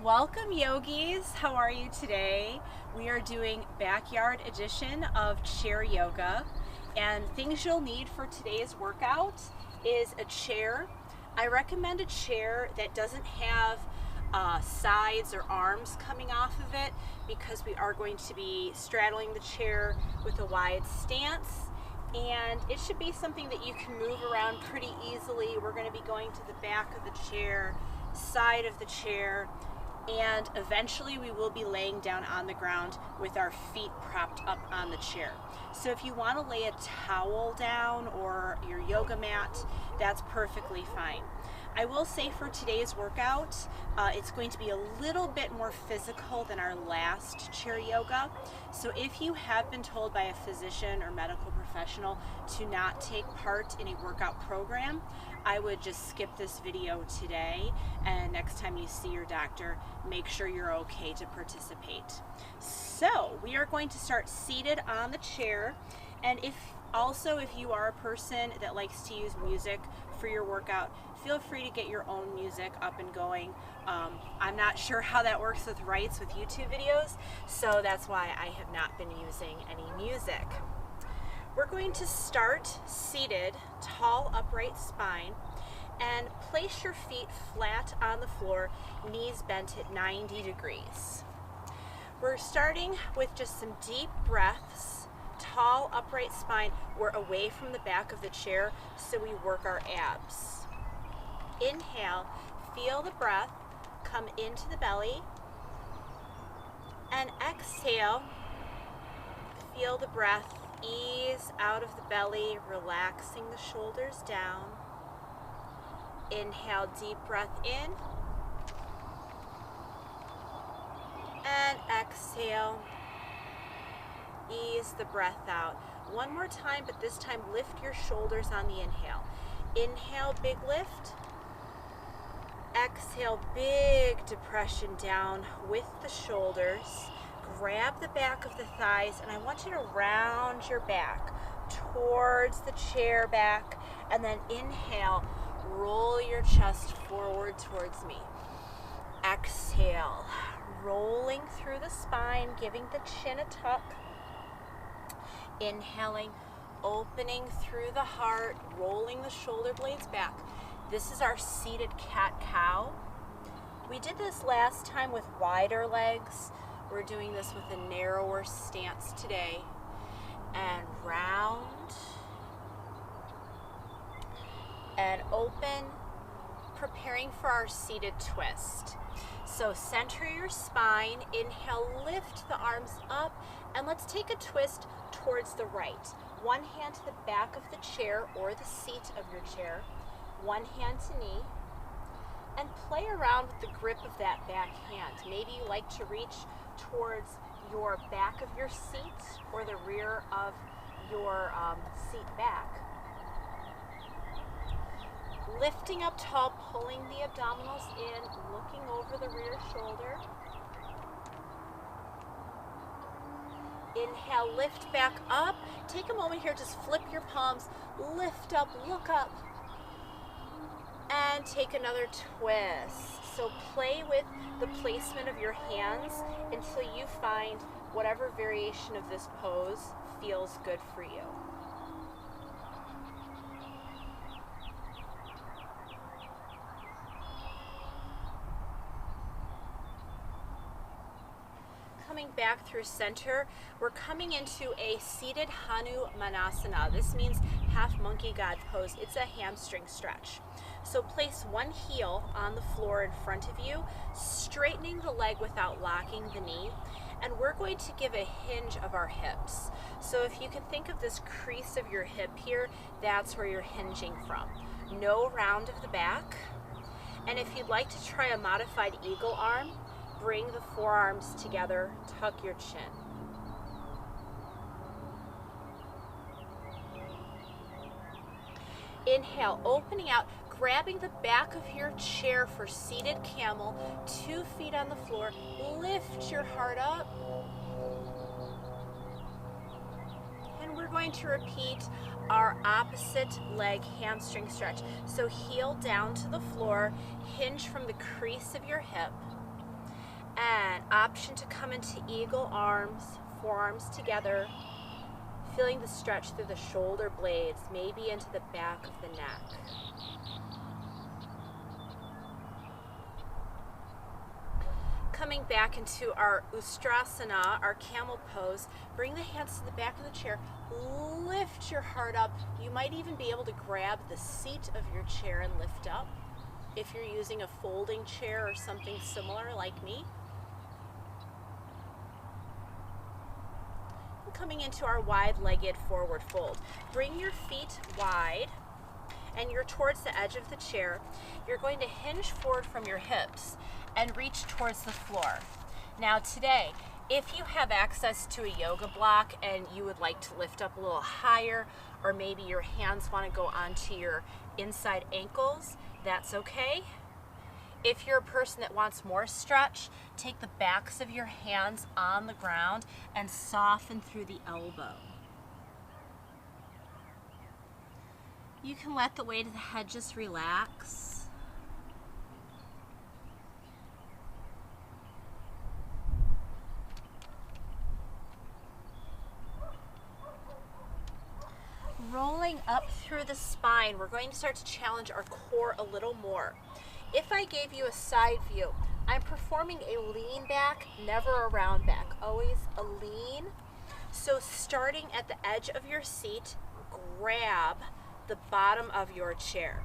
Welcome yogis, how are you today? We are doing backyard edition of chair yoga, and things you'll need for today's workout is a chair. I recommend a chair that doesn't have sides or arms coming off of it because we are going to be straddling the chair with a wide stance, and it should be something that you can move around pretty easily. We're going to be going to the back of the chair, side of the chair, and eventually we will be laying down on the ground with our feet propped up on the chair. So if you want to lay a towel down or your yoga mat, that's perfectly fine. I will say for today's workout, it's going to be a little bit more physical than our last chair yoga. So if you have been told by a physician or medical professional to not take part in a workout program, I would just skip this video today, and next time you see your doctor, make sure you're okay to participate. So we are going to start seated on the chair, and if you are a person that likes to use music for your workout, feel free to get your own music up and going. I'm not sure how that works with rights with YouTube videos, so that's why I have not been using any music. We're going to start seated, tall upright spine, and place your feet flat on the floor, knees bent at 90 degrees. We're starting with just some deep breaths, tall upright spine. We're away from the back of the chair, so we work our abs. Inhale, feel the breath come into the belly, and exhale, feel the breath ease out of the belly, relaxing the shoulders down. Inhale, deep breath in, and exhale, ease the breath out. One more time, but this time lift your shoulders on the inhale. Inhale, big lift. Exhale, big depression down with the shoulders. Grab the back of the thighs, and I want you to round your back towards the chair back, and then inhale, roll your chest forward towards me. Exhale, rolling through the spine, giving the chin a tuck. Inhaling, opening through the heart, rolling the shoulder blades back. This is our seated cat-cow. We did this last time with wider legs. We're doing this with a narrower stance today. And round and open, preparing for our seated twist. So center your spine, inhale, lift the arms up, and let's take a twist towards the right. One hand to the back of the chair or the seat of your chair, one hand to knee, and play around with the grip of that back hand. Maybe you like to reach towards your back of your seat or the rear of your seat back. Lifting up tall, pulling the abdominals in, looking over the rear shoulder. Inhale, lift back up. Take a moment here, just flip your palms, lift up, look up, and take another twist. So play with the placement of your hands until you find whatever variation of this pose feels good for you. Coming back through center, we're coming into a seated Hanumanasana. This means half monkey god pose. It's a hamstring stretch. So place one heel on the floor in front of you, straightening the leg without locking the knee, and we're going to give a hinge of our hips. So if you can think of this crease of your hip here, that's where you're hinging from. No round of the back. And if you'd like to try a modified eagle arm, bring the forearms together, tuck your chin. Inhale, opening out, grabbing the back of your chair for seated camel, 2 feet on the floor, lift your heart up. And we're going to repeat our opposite leg hamstring stretch. So heel down to the floor, hinge from the crease of your hip, And option to come into eagle arms, forearms together, feeling the stretch through the shoulder blades, maybe into the back of the neck. Coming back into our Ustrasana, our camel pose, bring the hands to the back of the chair, lift your heart up. You might even be able to grab the seat of your chair and lift up if you're using a folding chair or something similar like me. Coming into our wide-legged forward fold. Bring your feet wide and you're towards the edge of the chair. You're going to hinge forward from your hips and reach towards the floor. Now today, if you have access to a yoga block and you would like to lift up a little higher, or maybe your hands want to go onto your inside ankles, that's okay. If you're a person that wants more stretch, take the backs of your hands on the ground and soften through the elbow. You can let the weight of the head just relax. Rolling up through the spine, we're going to start to challenge our core a little more. If I gave you a side view, I'm performing a lean back, never a round back, always a lean. So starting at the edge of your seat, grab the bottom of your chair.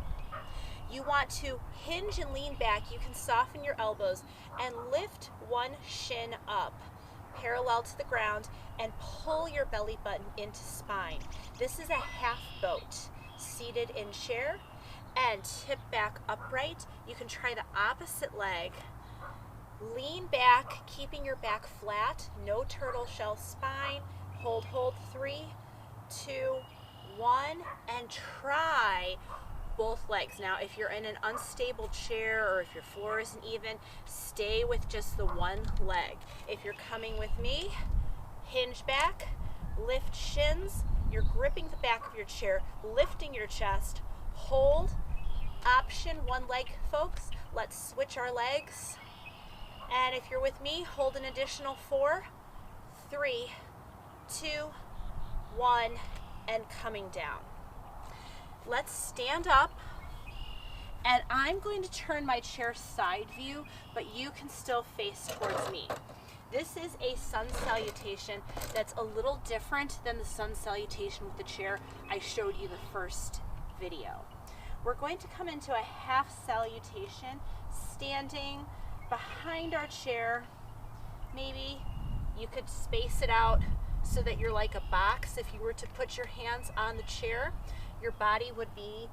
You want to hinge and lean back. You can soften your elbows and lift one shin up, parallel to the ground, and pull your belly button into spine. This is a half boat, seated in chair, and tip back upright. You can try the opposite leg. Lean back, keeping your back flat, no turtle shell spine. Hold, 3, 2, 1, and try both legs. Now, if you're in an unstable chair or if your floor isn't even, stay with just the one leg. If you're coming with me, hinge back, lift shins. You're gripping the back of your chair, lifting your chest, hold. Option one leg, folks. Let's switch our legs. And if you're with me, hold an additional 4, 3, 2, 1, and coming down. Let's stand up, and I'm going to turn my chair side view, but you can still face towards me. This is a sun salutation that's a little different than the sun salutation with the chair I showed you the first video. We're going to come into a half salutation, standing behind our chair. Maybe you could space it out so that you're like a box. If you were to put your hands on the chair, your body would be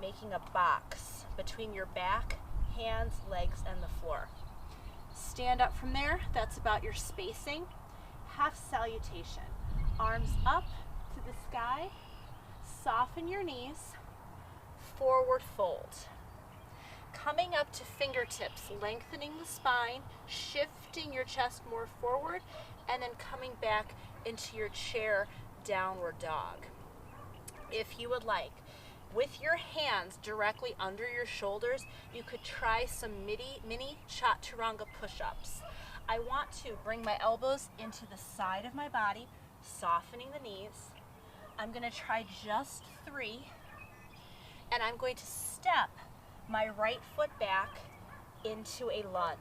making a box between your back, hands, legs, and the floor. Stand up from there. That's about your spacing. Half salutation. Arms up to the sky. Soften your knees. Forward fold. Coming up to fingertips, lengthening the spine, shifting your chest more forward, and then coming back into your chair, downward dog. If you would like, with your hands directly under your shoulders, you could try some mini chaturanga push-ups. I want to bring my elbows into the side of my body, softening the knees. I'm going to try just 3, and I'm going to step my right foot back into a lunge.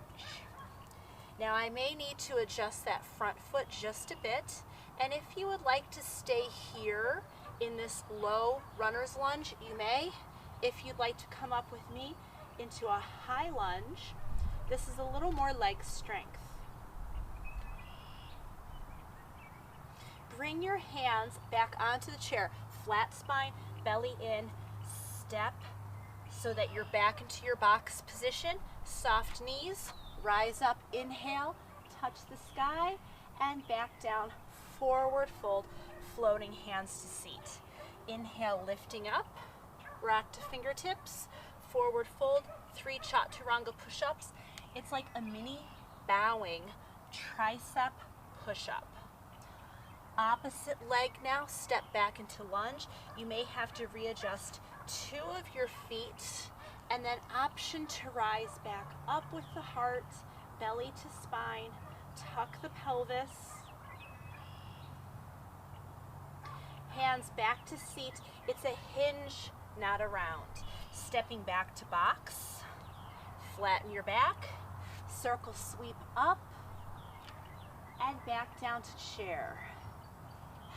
Now I may need to adjust that front foot just a bit, and if you would like to stay here in this low runner's lunge, you may. If you'd like to come up with me into a high lunge, this is a little more leg strength. Bring your hands back onto the chair, flat spine, belly in, step so that you're back into your box position, soft knees, rise up, inhale, touch the sky, and back down, forward fold, floating hands to seat. Inhale, lifting up, rock to fingertips, forward fold, 3 chaturanga push-ups. It's like a mini bowing tricep push-up. Opposite leg now, step back into lunge. You may have to readjust 2 of your feet, and then option to rise back up with the heart, belly to spine, tuck the pelvis. Hands back to seat. It's a hinge, not a round. Stepping back to box. Flatten your back. Circle sweep up and back down to chair.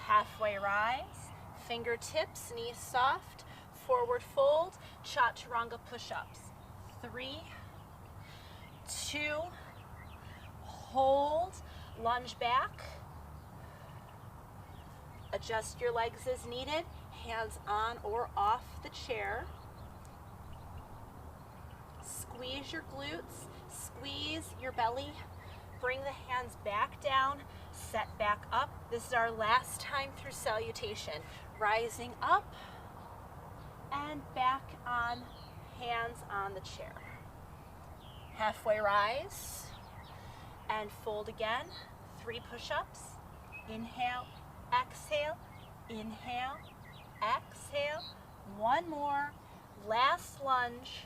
Halfway rise. Fingertips, knees soft. Forward fold. Chaturanga push-ups. 3, 2, hold, lunge back. Adjust your legs as needed, hands on or off the chair. Squeeze your glutes, squeeze your belly. Bring the hands back down, set back up. This is our last time through salutation. Rising up and back on, hands on the chair. Halfway rise and fold again. 3 push-ups. Inhale. Exhale, inhale, exhale, 1 more, last lunge.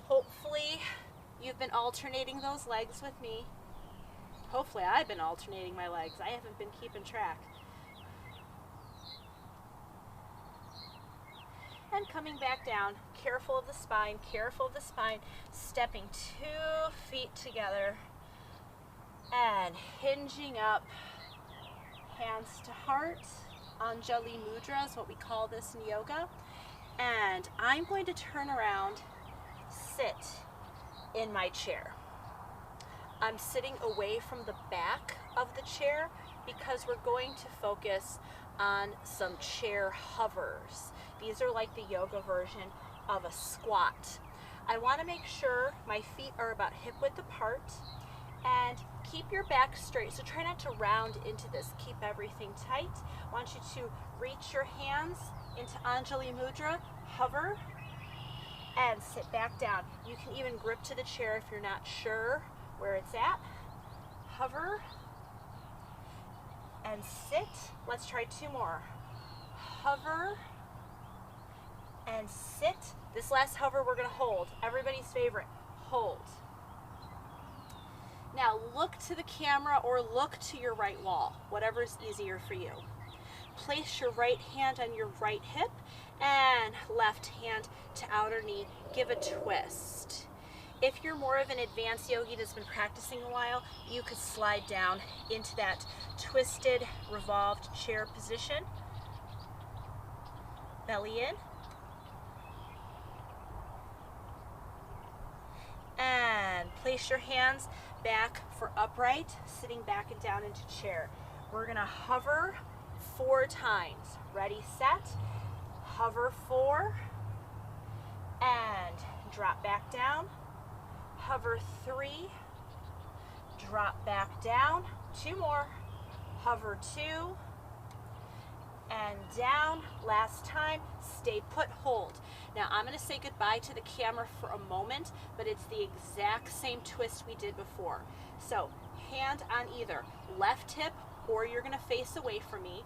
Hopefully you've been alternating those legs with me. Hopefully I've been alternating my legs. I haven't been keeping track. And coming back down, careful of the spine, stepping 2 feet together and hinging up. Hands to heart, Anjali Mudra is what we call this in yoga. And I'm going to turn around, sit in my chair. I'm sitting away from the back of the chair because we're going to focus on some chair hovers. These are like the yoga version of a squat. I want to make sure my feet are about hip width apart. And keep your back straight. So try not to round into this. Keep everything tight. I want you to reach your hands into Anjali Mudra, hover, and sit back down. You can even grip to the chair if you're not sure where it's at. Hover and sit. Let's try 2 more. Hover and sit. This last hover we're going to hold. Everybody's favorite. Hold. Now look to the camera or look to your right wall, whatever's easier for you. Place your right hand on your right hip and left hand to outer knee. Give a twist. If you're more of an advanced yogi that's been practicing a while, you could slide down into that twisted, revolved chair position. Belly in. And place your hands back for upright, sitting back and down into chair. We're gonna hover 4 times. Ready, set, hover 4, and drop back down. Hover 3, drop back down. 2 more, hover 2, and down. Last time, stay put, hold. Now I'm going to say goodbye to the camera for a moment, but it's the exact same twist we did before. So hand on either left hip, or you're going to face away from me.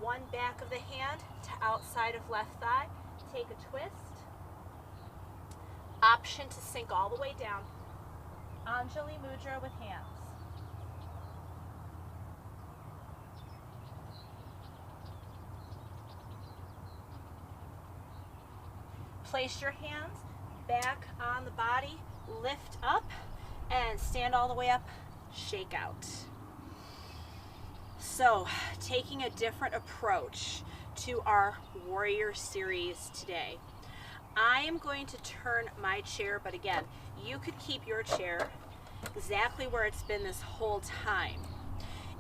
One back of the hand to outside of left thigh. Take a twist. Option to sink all the way down. Anjali Mudra with hands. Place your hands back on the body, lift up, and stand all the way up, shake out. So, taking a different approach to our warrior series today. I am going to turn my chair, but again, you could keep your chair exactly where it's been this whole time.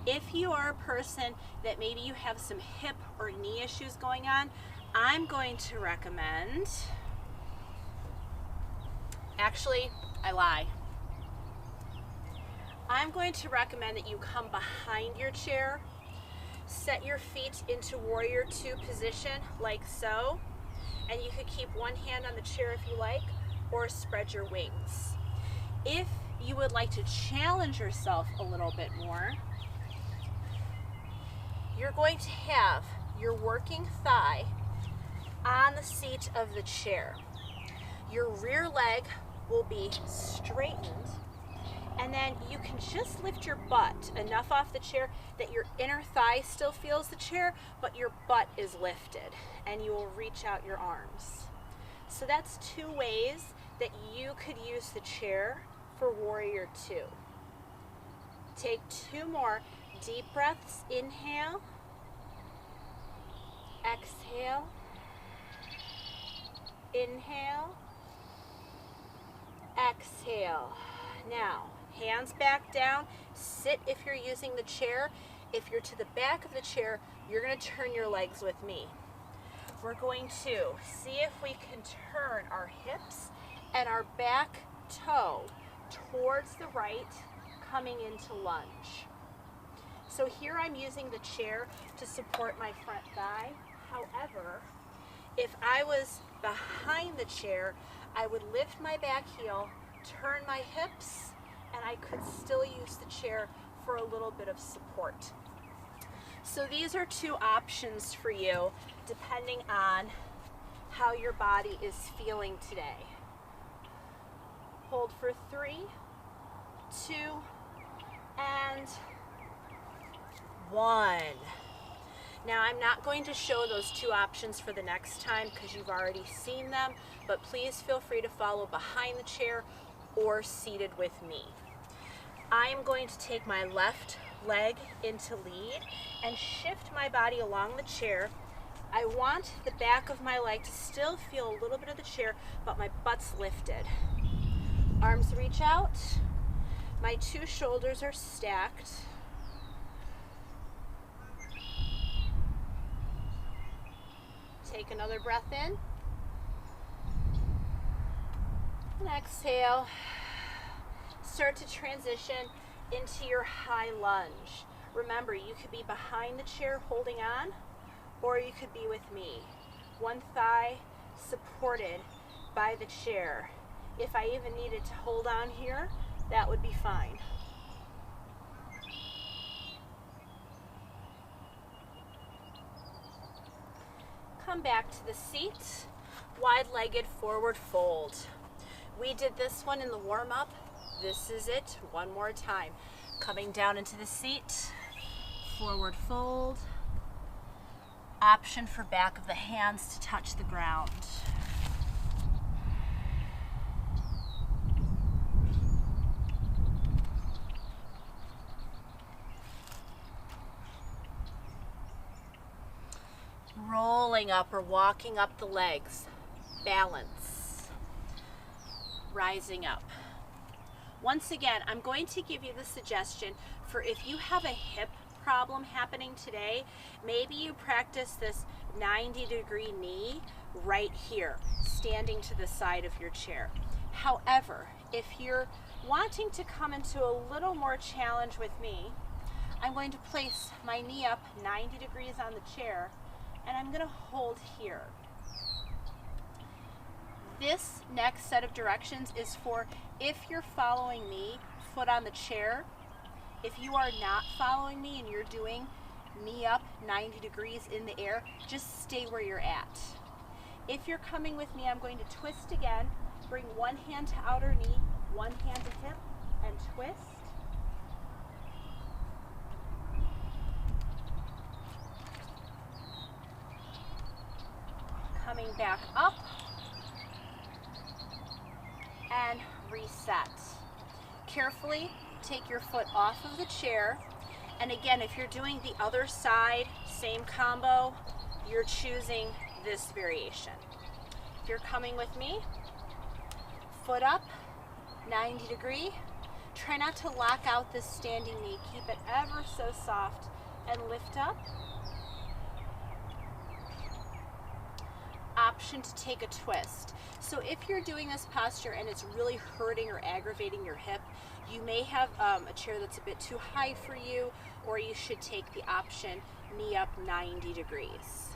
If you are a person that maybe you have some hip or knee issues going on, I'm going to recommend, actually, I lie. I'm going to recommend that you come behind your chair, set your feet into warrior 2 position like so, and you could keep one hand on the chair if you like, or spread your wings. If you would like to challenge yourself a little bit more, you're going to have your working thigh on the seat of the chair. Your rear leg will be straightened. And then you can just lift your butt enough off the chair that your inner thigh still feels the chair, but your butt is lifted, and you will reach out your arms. So that's 2 ways that you could use the chair for Warrior 2. Take 2 more deep breaths. Inhale, exhale, inhale, exhale. Now, hands back down, sit if you're using the chair. If you're to the back of the chair, you're going to turn your legs with me. We're going to see if we can turn our hips and our back toe towards the right, coming into lunge. So here I'm using the chair to support my front thigh. However, if I was behind the chair, I would lift my back heel, turn my hips, and I could still use the chair for a little bit of support. So these are 2 options for you depending on how your body is feeling today. Hold for 3, 2, and 1. Now I'm not going to show those 2 options for the next time because you've already seen them, but please feel free to follow behind the chair or seated with me. I am going to take my left leg into lead and shift my body along the chair. I want the back of my leg to still feel a little bit of the chair, but my butt's lifted. Arms reach out. My 2 shoulders are stacked. Take another breath in. And exhale. Start to transition into your high lunge. Remember, you could be behind the chair holding on, or you could be with me. One thigh supported by the chair. If I even needed to hold on here, that would be fine. Come back to the seat, wide-legged forward fold. We did this one in the warm-up. This is it, one more time. Coming down into the seat, forward fold. Option for back of the hands to touch the ground. Rolling up or walking up the legs, balance, rising up. Once again, I'm going to give you the suggestion for if you have a hip problem happening today, maybe you practice this 90-degree knee right here, standing to the side of your chair. However, if you're wanting to come into a little more challenge with me, I'm going to place my knee up 90 degrees on the chair, and I'm going to hold here. This next set of directions is for if you're following me, foot on the chair. If you are not following me and you're doing knee up 90 degrees in the air, just stay where you're at. If you're coming with me, I'm going to twist again. Bring one hand to outer knee, one hand to hip, and twist. Coming back up and reset. Carefully take your foot off of the chair, and again, if you're doing the other side, same combo, you're choosing this variation. If you're coming with me, foot up, 90 degree. Try not to lock out this standing knee. Keep it ever so soft and lift up. Option to take a twist. So if you're doing this posture and it's really hurting or aggravating your hip, you may have a chair that's a bit too high for you, or you should take the option knee up 90 degrees.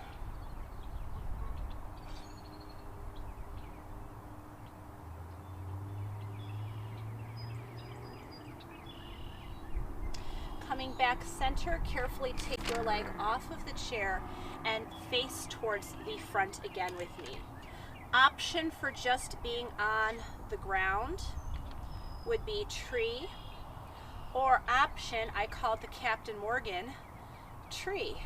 Coming back center, carefully take your leg off of the chair and face towards the front again with me. Option for just being on the ground would be tree, or option, I call it the Captain Morgan, tree.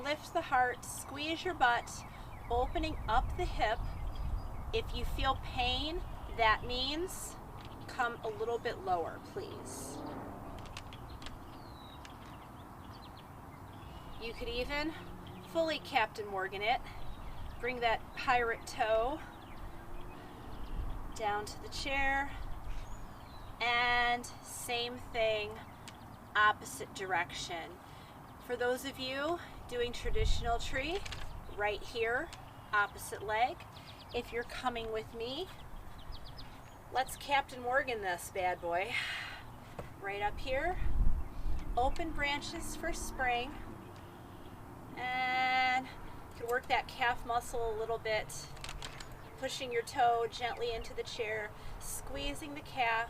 Lift the heart, squeeze your butt, opening up the hip. If you feel pain, that means come a little bit lower, please. You could even fully Captain Morgan it. Bring that pirate toe down to the chair, and same thing, opposite direction. For those of you doing traditional tree, right here, opposite leg. If you're coming with me, let's Captain Morgan this bad boy. Right up here, open branches for spring, and you can work that calf muscle a little bit, pushing your toe gently into the chair, squeezing the calf,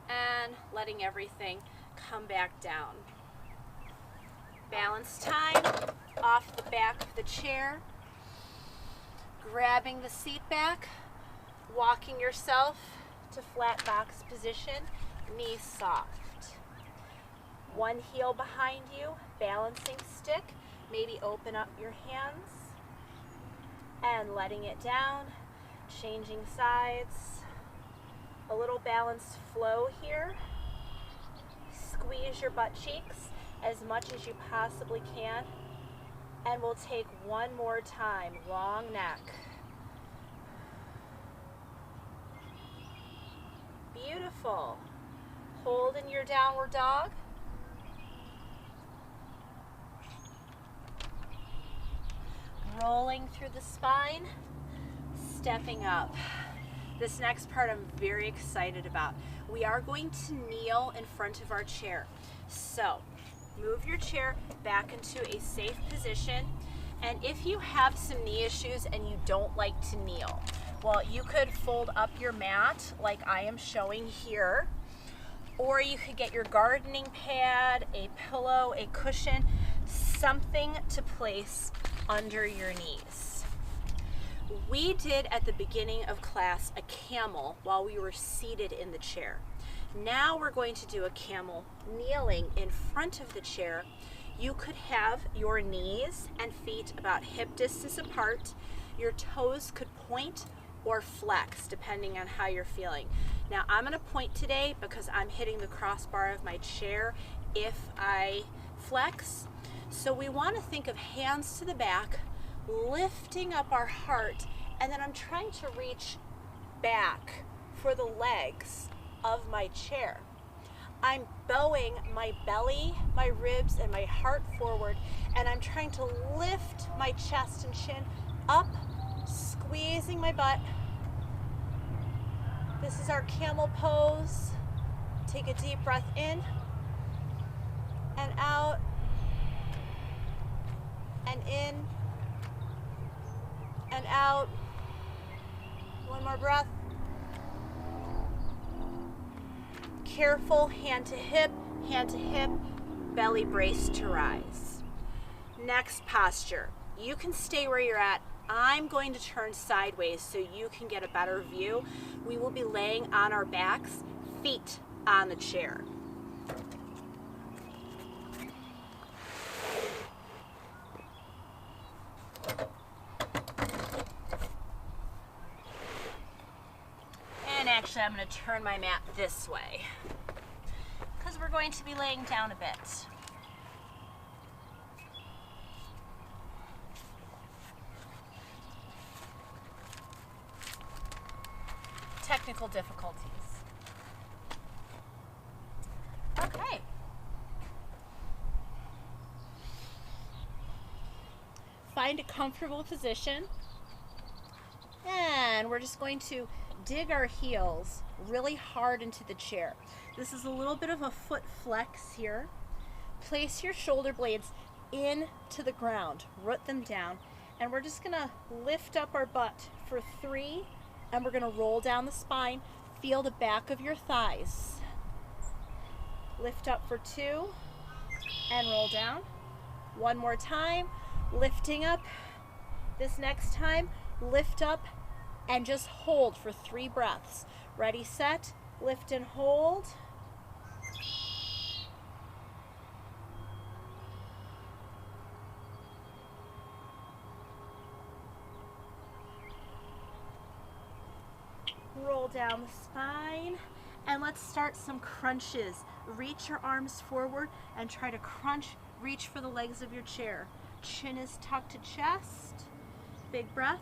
and letting everything come back down. Balance time, off the back of the chair, grabbing the seat back, walking yourself to flat box position, knees soft. One heel behind you, balancing stick, maybe open up your hands and letting it down, changing sides. A little balanced flow here. Squeeze your butt cheeks as much as you possibly can. And we'll take one more time, long neck. Beautiful. Hold in your downward dog. Rolling through the spine, stepping up. This next part I'm very excited about. We are going to kneel in front of our chair. So move your chair back into a safe position. And if you have some knee issues and you don't like to kneel, well, you could fold up your mat like I am showing here, or you could get your gardening pad, a pillow, a cushion, something to place under your knees. We did at the beginning of class a camel while we were seated in the chair. Now we're going to do a camel kneeling in front of the chair. You could have your knees and feet about hip distance apart. Your toes could point or flex depending on how you're feeling. Now I'm going to point today because I'm hitting the crossbar of my chair if I flex. So we want to think of hands to the back, lifting up our heart, and then I'm trying to reach back for the legs of my chair. I'm bowing my belly, my ribs, and my heart forward, and I'm trying to lift my chest and chin up, squeezing my butt. This is our camel pose. Take a deep breath in and out and in and out. One more breath. Careful, hand to hip, belly brace to rise. Next posture. You can stay where you're at. I'm going to turn sideways so you can get a better view. We will be laying on our backs, feet on the chair. And actually, I'm going to turn my mat this way because we're going to be laying down a bit. Technical difficulties. Okay. Find a comfortable position. And we're just going to dig our heels really hard into the chair. This is a little bit of a foot flex here. Place your shoulder blades into the ground. Root them down. And we're just going to lift up our butt for 3. And we're going to roll down the spine. Feel the back of your thighs. Lift up for 2 and roll down. One more time, lifting up. This next time, lift up and just hold for 3 breaths. Ready, set, lift and hold. Roll down the spine, and let's start some crunches. Reach your arms forward and try to crunch, reach for the legs of your chair. Chin is tucked to chest. Big breath.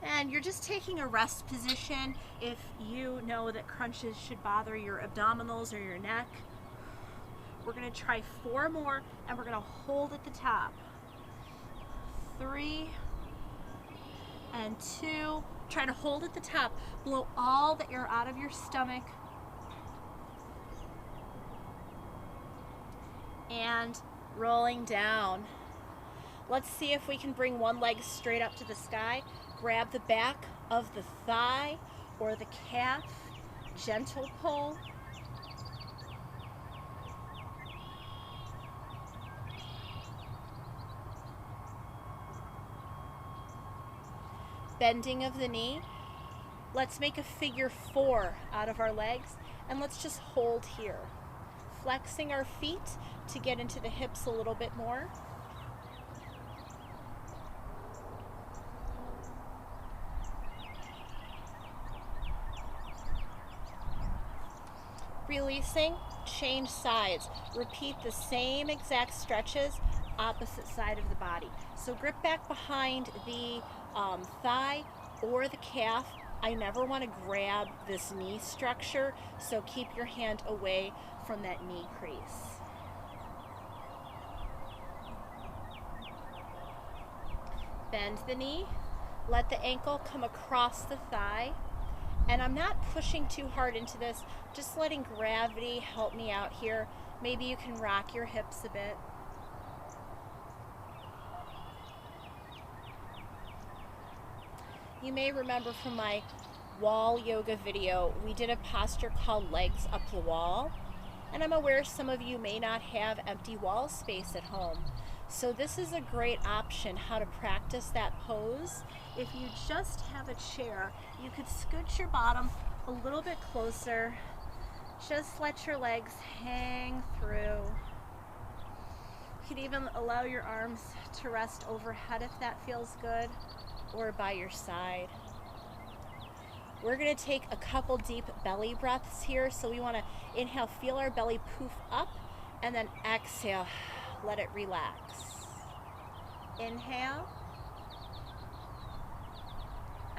And you're just taking a rest position if you know that crunches should bother your abdominals or your neck. We're going to try 4 more, and we're going to hold at the top. 3 and 2. Try to hold at the top. Blow all the air out of your stomach. And rolling down. Let's see if we can bring one leg straight up to the sky. Grab the back of the thigh or the calf. Gentle pull. Bending of the knee. Let's make a figure 4 out of our legs, and let's just hold here. Flexing our feet to get into the hips a little bit more. Releasing, change sides. Repeat the same exact stretches, opposite side of the body. So grip back behind the thigh or the calf. I never want to grab this knee structure, so keep your hand away from that knee crease. Bend the knee, let the ankle come across the thigh, and I'm not pushing too hard into this, just letting gravity help me out here. Maybe you can rock your hips a bit. You may remember from my wall yoga video, we did a posture called legs up the wall. And I'm aware some of you may not have empty wall space at home. So this is a great option how to practice that pose. If you just have a chair, you could scoot your bottom a little bit closer. Just let your legs hang through. You could even allow your arms to rest overhead if that feels good, or by your side. We're going to take a couple deep belly breaths here. So we want to inhale, feel our belly poof up, and then exhale, let it relax. Inhale,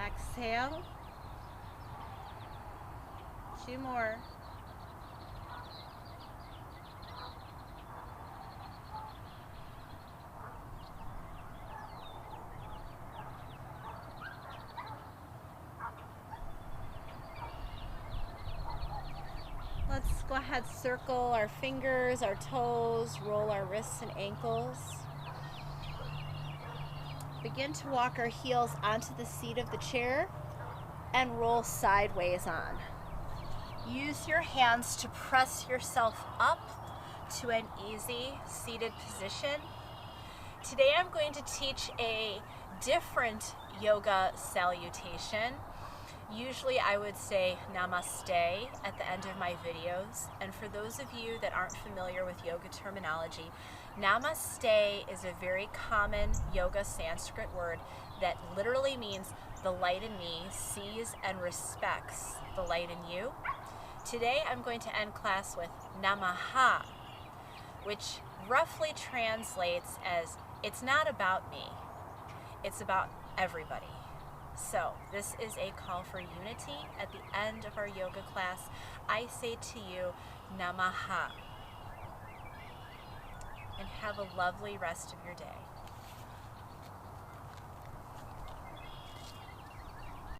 exhale, 2 more. Let's go ahead, circle our fingers, our toes, roll our wrists and ankles. Begin to walk our heels onto the seat of the chair and roll sideways on. Use your hands to press yourself up to an easy seated position. Today I'm going to teach a different yoga salutation. Usually I would say namaste at the end of my videos, and for those of you that aren't familiar with yoga terminology, namaste is a very common yoga Sanskrit word that literally means the light in me sees and respects the light in you. Today I'm going to end class with namaha, which roughly translates as it's not about me, it's about everybody. So this is a call for unity. At the end of our yoga class, I say to you, Namaha, and have a lovely rest of your day.